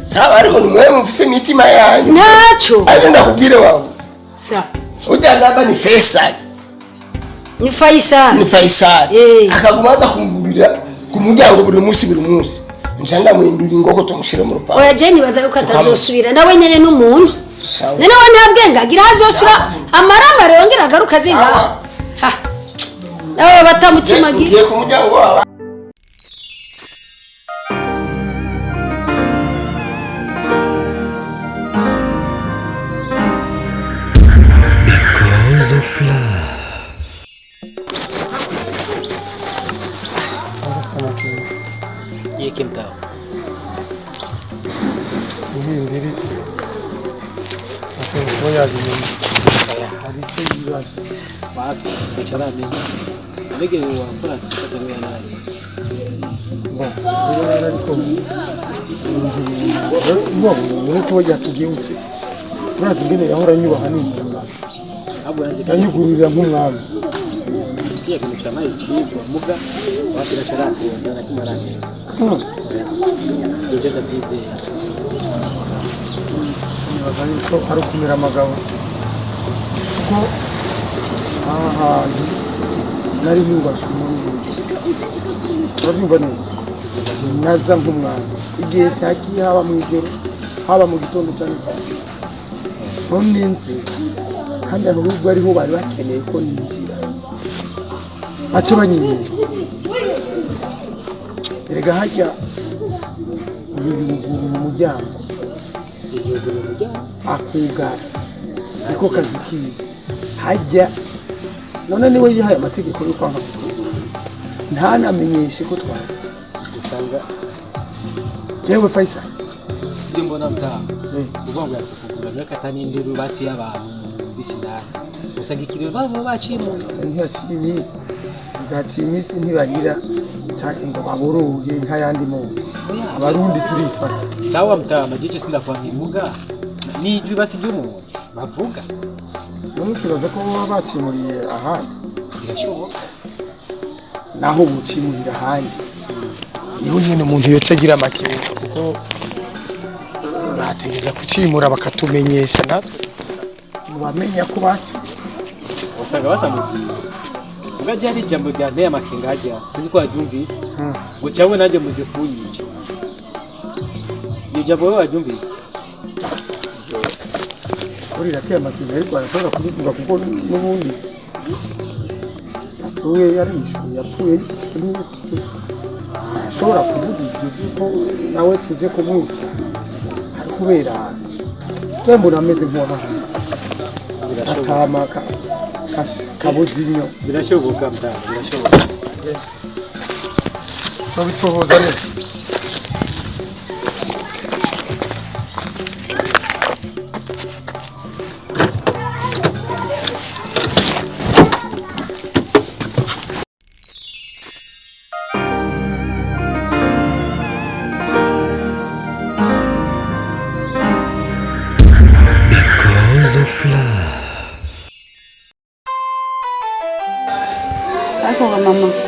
sawa ariko nimwe mufise imitima yanyu ntaco agenda kubwire wawe sa udandaba ni Faisal ni Faisal akagumaza kungurira ku muryango buri munsi njanga muhindura ingoko tumushire mu rupango oya je nibaza yuko atazosubira nawe nyene n'umuntu nene wa ntabwenga agira azosura amaramare yongera agaruka zinga ha nawe batamutima giye ku muryango wawe because of love. ये क्या था? ini aku koya gini. Hari itu juga. बात बिचारा नहीं लेकिन वो अपना चिपक गया ना Bah, dia ada di kom. Ini tu aja tu dia usik. Pernah begini orang juga hani. अब वो Hani guru dia mungal. pia kimechama hichi kwa muga watu na charati ndio na kimarani ndio bizi Ni so harus kumira magao. Ko nari nyumba shumuri. Urumva neza. Naza nk'umwana. Igihe shaki haba mu ijoro haba mu gitondo cyane cyane. Nonenze kandi ahubwo ariho bari bakeneye ko ninjira. Acho banyine. Erega hajya mu mujyango. Akugara. Niko kazi kiwe. Hajya none niwe yihaye amategeko yo kwanga nta namenyeshe ko twari usanga jewe Faisal sije mbona mtaa subongo yasikukura reka tani ndiru basi y'abantu bisidana usanga ikirero babo bacimo ntiyacimisi gacimisi ntibarira cyane ngo baboroye nk'ayandi mu abarundi turifata sawa mtaa majicho sinda kwa imuga ni ijwi basi by'umuntu bavuga none turaza ko baba bacimuriye ahandi birashoboka naho bucimurira ahandi niho nyene umuntu yoca agira amakenga kuko bategeza kucimura bakatumenyesha natwe mubamenya ko bacu usanga batamugiye ugaje ari jambo rya nteye amakenga hajya sinzi ko wabyumvise ngo cyawe naje muje kunyica iyo jambo wewe wabyumvise uri rateye amakenga ariko arashobora kubivuga kuko n'ubundi uwe yarishuye yapfuye ashobora kuvuga ibyo kuko nawe tuje kumwica ari kubera tembo nameze nk'uwahaha atamaka kabuzinyo birashoboka mta birashoboka babitohoza neza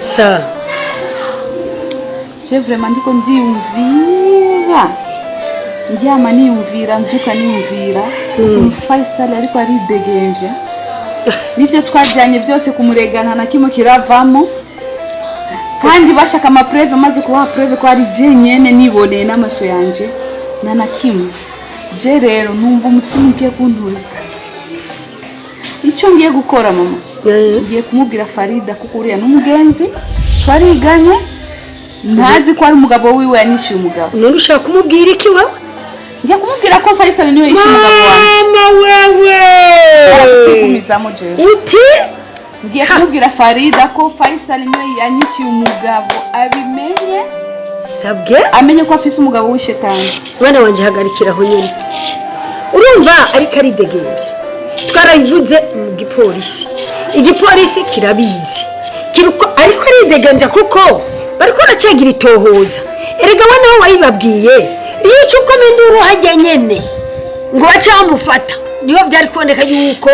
sa je vraiment ndiko ndiyumvira ndyama niyumvira mbyuka niyumvira Faisal ariko ari degenje nivyo twajyanye byose kumuregana na kimo kiravamo kandi bashaka ama preve maze kuba preve ko ari je nyene niboneye n'amaso yanje na kimwe je rero numva umutima ugiye kunturika icyo ngiye gukora mama ngiye kumubwira Farida kuko uriya n'umugenzi twariganye ntazi ko ari umugabo wiwe yanishyuye umugabo none ushaka kumubwira iki wewe ngiye kumubwira ko Faisal niwe yishyuye umugabo wanjye mama wewe kumizamo je uti ngiye kumubwira Farida ko Faisal niwe yanishyuye umugabo abimenye sabwe amenye ko afise umugabo w'ishetani bana wanje hagarikiraho nyine urumva ariko ari degenje twarabivuze mu gipolisi igipolisi kirabizi kiruko ariko ari degenje kuko bariko racegira itohoza erega wana wayibabwiye iyo cyuko minduru hajya nyene ngo bacamufata niho byari kuboneka yuko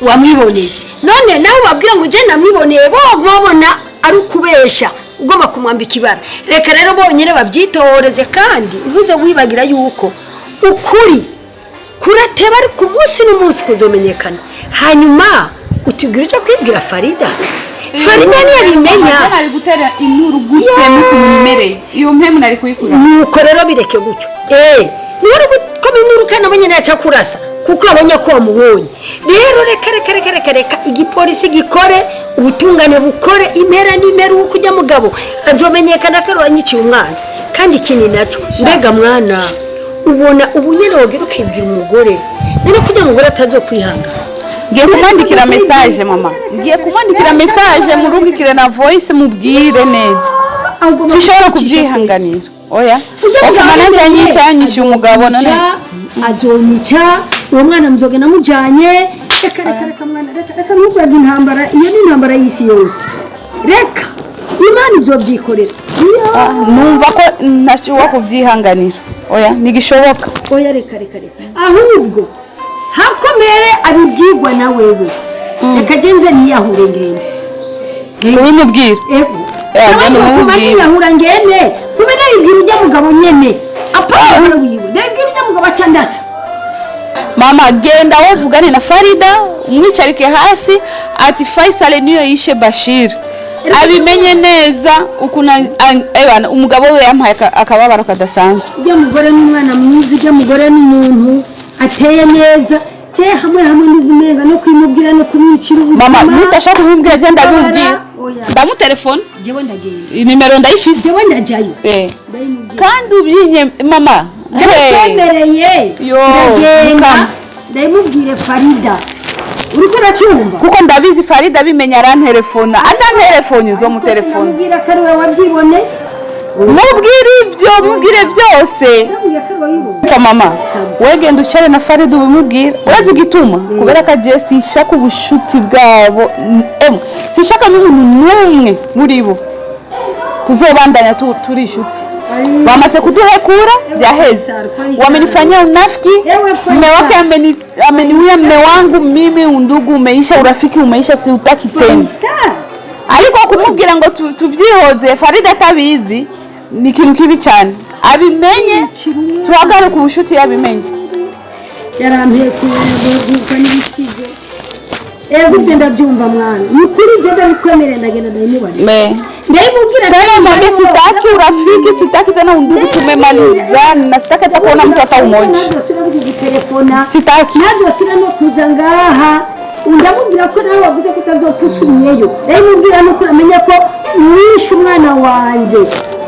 wamwiboneye none nawe babwira ngo je namwiboneye bo babona ari kubesha ugomba kumwambika ibara. Reka rero bonyine babyitoreze kandi ntuze wibagira yuko ukuri kurateba ari ku munsi n'umunsi kuzomenyekana. Hanyuma utubwira icyo kwibwira Farida. Farida ntiyabimenya. Ari gutera inkuru gute n'ukumereye. Iyo mpemu nari kuyikura. Nuko rero bireke gutyo. Niwari gukoma inkuru kandi abonye naca kurasa kuko abonye ko wamubonye. Rero reka igipolisi gikore, ubutungane bukore, impera n'imperu kujya mugabo azomenyekana ko aranyiciye umwana. Kandi ikindi naco mbega mwana ubona ubunyene wogira ukibwira umugore none kujya umugore atazokwihanga. Ngiye kumwandikira message mama. Ngiye kumwandikira message murungikire na voice mubwire neza. Sishobora kubyihanganira. Oya. Ofumana nzanyicanyisha umugabo none azonyica uwo mwana mzoge namujanye. Reka mwana reka muzaga intambara. Iyo ni intambara y'isi yose. Reka Imana izobyikorera. Numva ko ntashobora kubyihanganira. Oya nigishoboka. Oya reka ahubwo hakomere abibwirwa na wewe. Reka jenze niyahure ngende ubimubwira. Agenda umubwira yahura ngende kubera yibwira ujya mugabo nyene apana wiwe ndabwira ujya mugabo acandasa. Mama genda wovugane na Farida umwicarike hasi ati Faisal niyo yishe Bashir abimenye neza ukuna umugabo we yampaye akababaro kadasanzwe. Ujya mugore n'umwana mwiza, ujya mugore n'umuntu ateye neza hamwe n'ubumenga no kwimubwira no kumwicira ubuzima. Mama nitashaka kumubwira je ndabubwira ndamutelefone jewe ndagenda inimero ndayifise jewe ndajayo kandi ubyinye mama ndabemereye ndagenda ndayimubwire Farida uriko racumba kuko ndabizi Farida bimenya arantelefona atantelefone zo mu telefone mubwira ko ariwe wabyibone mubwire byose kwa mama wegenda ucare na Farida ubimubwira urazi gituma kubera ka je sinshaka ubushuti bwabo sinshaka n'umuntu numwe muri bo tuzobandanya turi inshuti. Wamase kuduhekura vyaheze wamenifanyia unafiki mume wake ameniwia mume wangu mimi undugu umeisha urafiki umeisha siutaki tena ariko kumubwira ngo tuvyihoze Farida atabizi ni kintu kibi cyane abimenye tuhagare ku bushuti yabimenye yarambiye kuyaguka n'ibisigo gute ndabyumva mwana nikuri je ndabikwemerera ndagenda ndayimubona ndayimubwira tena mwambie sitaki urafiki sitaki tena undugu tumemalizana sitaki hata kuona mtu hata umoja sitaki nazo sina no kuza ngaha ndamubwira ko nawe wavuze ko utazokusumiyeyo ndayimubwira no kuramenya ko mwishe umwana wanje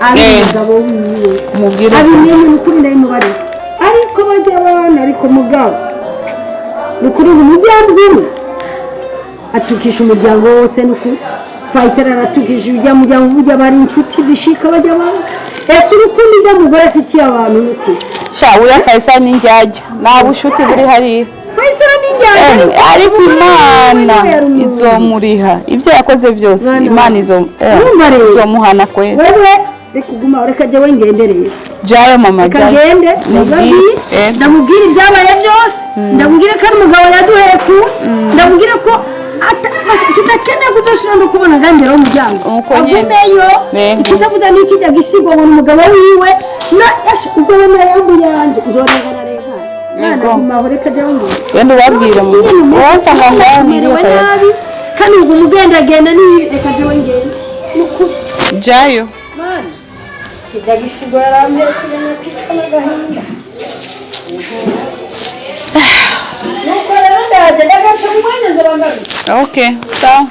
ari umugabo wiwe mubwira abimenye n'ukuri ndayimubara ariko bajya abana ariko mugabo n'ukuri umujyambwe atukisha umuryango wose n'ukuri Faisal aratukisha ujya muryango ujya bari inshuti zishika bajya abantu ese urukundo ujya mugore afitiye abantu n'ukuri sha uya Faisal ninjyaje nta bushuti buri hari Faisal ninjyaje ariko Imana izomuriha ibyo yakoze byose Imana izomuhana kwe wewe rekuguma reka je wengendereye jayo mama jayo ngende ndamubwira ibyabaye byose ndamubwira ko umugabo yaduheye ku ndamubwira ko tutakeneye kudoshira no kubona ngangera umuryango agumeyo ikitavuga n'ikijya gisigwa ngo umugabo wiwe na ubwo bana yambuyanje nzorengana rega nana mahore kaje ngo wende wabwira mu wasanga ngani kandi ubwo mugendagenda ni reka je wengenda nuko jayo mani kijya gisigwa yaramye kujya kwicwa n'agahinda nuko rero ndaje ndagaca mu mwanya nzobangara. Okay, sawa.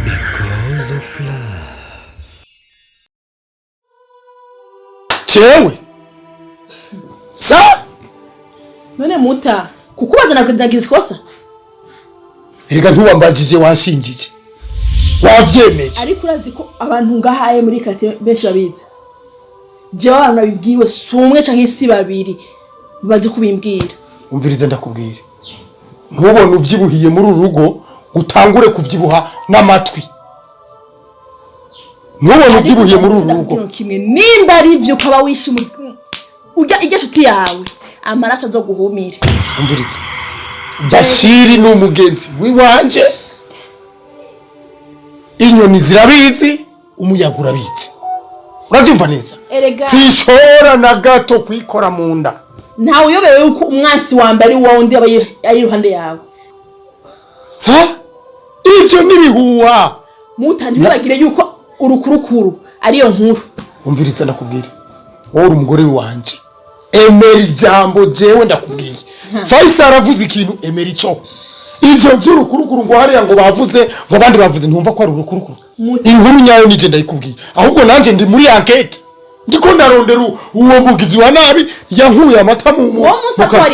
Because of love. Chewe. Sa? None muta kukubaza nagize kosa. Erega ntuwambajije wanshinjije. Wavyemeye. Ariko urazi ko abantu ngahaye muri kate benshi babiza. Je abantu babibwiwe sumwe canke si babiri baje kubimbwira. Umvirize ndakubwira. Ntubone uvyibuhiye muri urugo utangure kuvyibuha n'amatwi. Ntubone uvyibuhiye muri urugo. Kimwe nimba ari ivyo ukaba wishimye ujya ijya shuti yawe. amaraso azoguhumire. umviritse Bashiri ni umugenzi wiwanje, inyoni zirabizi, umuyaga urabizi. Uravyumva neza? Sinshobora na gato kwikora mu nda. Ntawe uyobewe yuko umwansi wambere ari wundi ari iruhande yawe. Sa ivyo nibihuwa. Ntibagire yuko urukurukuru ariyo nkuru. Umviritse ndakubwira, wowe uri umugore wanje, emera ijambo jewe ndakubwiye. Faisal avuze ikintu emera ico. Ivyo vy'urukurukuru ngo hariya ngo bavuze ngo abandi bavuze ntumva ko ari urukurukuru. Inkuru nyayo nije ndayikubwiye. Ahubwo nanje ndi muri enquête. Ndiko ndarondera uwo mugizi wa nabi yankuye amata mu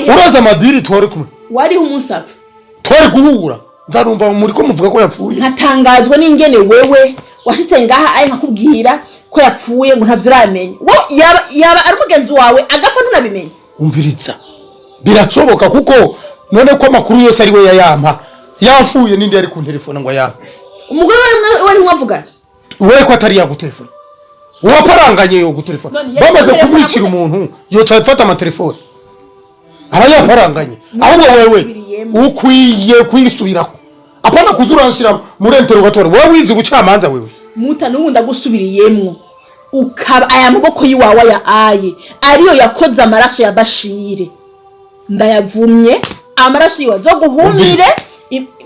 uraza madiri twari kumwe. Wari umusapfa. Twari guhura. Ndarumva muri ko muvuga ko yapfuye. Nkatangazwa n'ingene wewe washitse ngaha ayi nkakubwira ko yapfuye ngo ntavyo uramenya. Wo yaba ari umugenzi wawe agapfa ntunabimenye. Umviritsa. Birashoboka kuko none ko makuru yose ari we yayampa. Yafuye nindi ari ku telefone ngo yampa. Umugore wari mwavugana. Wewe ko atari yagutelefone. Waparanganye yo gutelefone. Bamaze kumwicira umuntu yo cyafata ama telefone. Arayaparanganye. Ahubwo wewe ukwiye kwisubirako. Apana kuzuranshira muri interrogatoire. Wowe wizi gucamanza wewe. Muta n'ubu ndagusubiriyemwo. Ukaba aya maboko yiwawa ya aye ariyo yakoze amaraso ya Bashire. Ndayavumye amaraso yiwa zo guhumire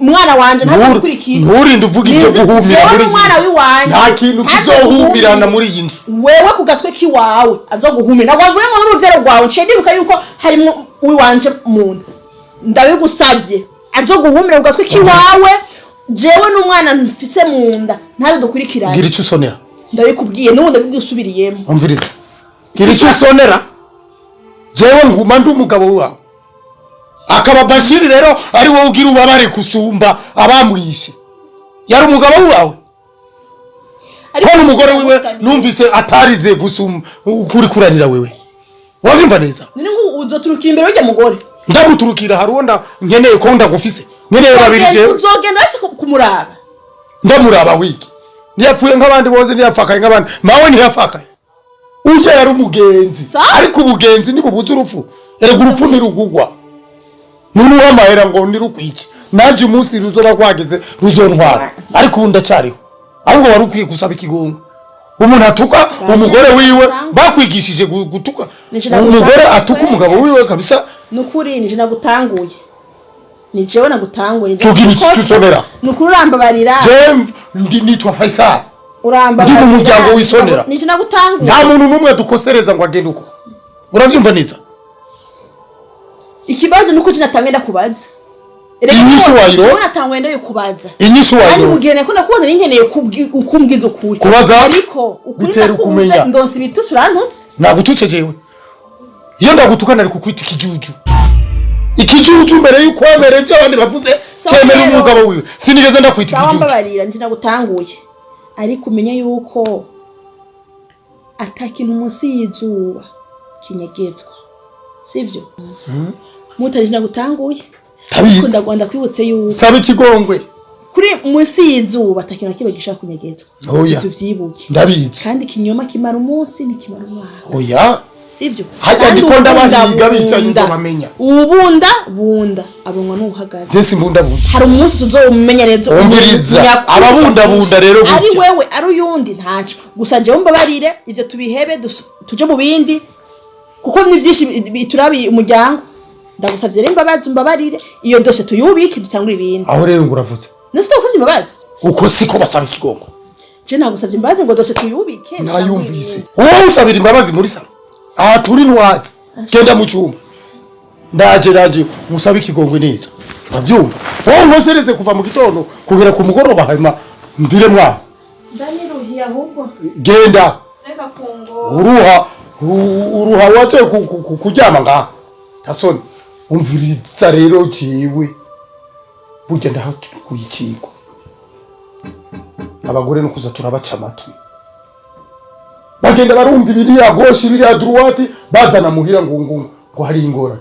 mwana wanje nta gukurikira. Nturinde uvuga ivyo guhumira muri mwana wiwanje. Nta kintu kizohumirana muri iyi nzu. Wewe kugatwe kiwawe azoguhumira. Nagwavuye ngo n'uruvero rwawe nshendibuka yuko harimo wiwanje muntu. Ndabigusavye azoguhumira kugatwe kiwawe. Jewe n'umwana mfise munda ntazo dukurikirana. Gira ico usonera. Ndabikubwiye n'ubundi bigusubiriyemo. Umviriza. Gira ico usonera. Jewe nguma ndi umugabo wawe. Akaba Bashiri rero ari wowe ugira ubabare kusumba abamwishe. Yari umugabo wawe. Ko umugore wiwe numvise atarize gusumba ukuri kuranira wewe. Wavyumva neza? Nini ngo uzoturukira imbere y'ujya mugore. Ndamuturukira haronda nkeneye ko ndagufise. Nkeneye babiri je. Uzogenda hasi kumuraba. Ndamuraba wiki. Niyapfuye nk'abandi boze niyafakaye nk'abandi. Mawe niyafakaye. Uje yari umugenzi. Ariko ubugenzi nibubuze urupfu. Erega urupfu nirugugwa. Nunu wamahera ngo nirukwiki. Naje umunsi ruzoba kwageze ruzontwara. Ariko ubu ndacyariho. Ahubwo wari ukwiye gusaba ikigongo. Umuntu atuka umugore wiwe bakwigishije gutuka. Umugore atuka umugabo wiwe kabisa. Nukuri nije nagutanguye. Nijewe nagutanguye. Tugira ikisonera. Nukuri urambabarira. Je nitwa Faisal. Urambabarira. Ndi mu muryango wisonera. Nije nagutanguye. Nta muntu numwe dukosereza ngo agende uko. Uravyumva neza? Ikibazo nuko kinatangenda kubaza. Inyishu wayirose. Unatangwenda yo kubaza. Inyishu wayirose. Ari mugene ko nakubona ninkeneye ukumbwiza ukuri. Kubaza ariko bitera ukumenya. Ndonsi bitutse urantutse. Nagututse jewe. Iyo ndagutukana ari kukwita ikijuju. Ikijuju mbere yuko wemere ibyo abandi bavuze cyemera umugabo wiwe. Sinigeze ndakwita ikijuju. Sawa mbabarira nje nagutanguye. Ariko umenye yuko atakintu munsi yizuba kinyegezwa. Sivyo? Mutari nagutanguye. Ariko ndagwanda kwibutse yuko Saba ikigongwe. Kuri munsi yizuba atakintu kiba gishaka kunyegezwa. Oya. Tuvyibuke. Ndabizi. Kandi kinyoma kimara umunsi ni kimara umwaka. Oya. Sivyo? Hajya ndiko ndabahiga bicanye ndo bamenya. Bunda abonwa n'uhagaze. Jesi bunda. Hari umunsi tuzomenya neza. Umviriza ababunda rero ari wewe ari uyundi ntaco. Gusa je umbabarire ivyo tubihebe tuje mu bindi. Kuko ni byinshi biturabi umuryango. Ndagusavye rero imbabazi umbabarire iyo dose tuyubike dutangura ibindi. Aho rero nguravuze. Nasi ndagusavye imbabazi. Uko siko basaba ikigongo. Je nagusavye imbabazi ngo dose tuyubike. Nayumvise. Wowe usabira imbabazi muri salo. Aha turi ntwazi. Genda mu cyumba. Ndaje musaba ikigongo neza. Bavyumva. Wowe ngosereze kuva mu gitondo kugera ku mugoroba hanyuma mvire mwa. Ndaniruhiye ahubwo. Genda. Reka kungo. Uruha waje kujyama ngaha. Tasoni. Umviriza rero ciwe. Burya ndahakuyikiko. Abagore no kuza turabaca amatwi. Bagenda barumva ibiriya gauche ibiriya droite bazana muhira ngo hari ingora.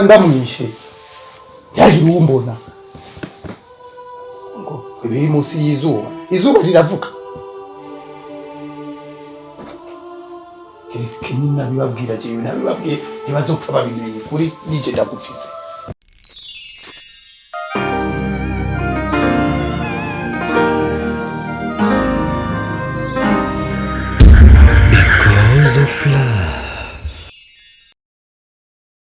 Ndamwishe. Yari umbona. Ngo biri munsi yizuba. Izuba riravuga. kenyi nabibabwira jewe nabibabwiye ntibazopfa babimenye kuri nije ndagufise. Because of love.